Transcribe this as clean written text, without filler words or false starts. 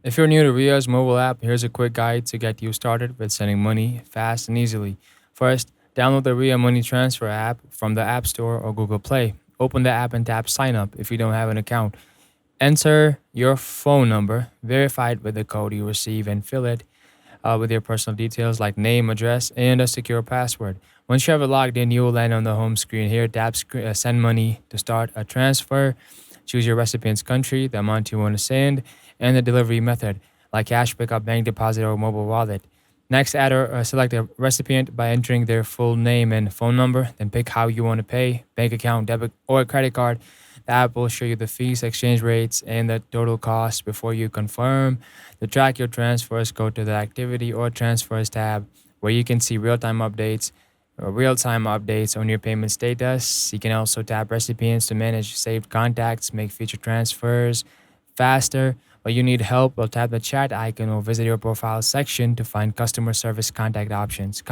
If you're new to Ria's mobile app, here's a quick guide to get you started with sending money fast and easily. First, download the Ria Money Transfer app from the App Store or Google Play. Open the app and tap Sign Up if you don't have an account. Enter your phone number, verify it with the code you receive, and fill it with your personal details like name, address, and a secure password. Once you have it logged in, you will land on the home screen here. Tap Send Money to start a transfer. Choose your recipient's country, the amount you want to send, and the delivery method, like cash pickup, bank deposit, or mobile wallet. Next, select a recipient by entering their full name and phone number. Then pick how you want to pay, bank account, debit, or credit card. The app will show you the fees, exchange rates, and the total cost before you confirm. To track your transfers, go to the Activity or Transfers tab, where you can see real-time updates on your payment status. You can also tap Recipients to manage saved contacts, make future transfers faster. But you need help, well, tap the chat icon or visit your profile section to find customer service contact options.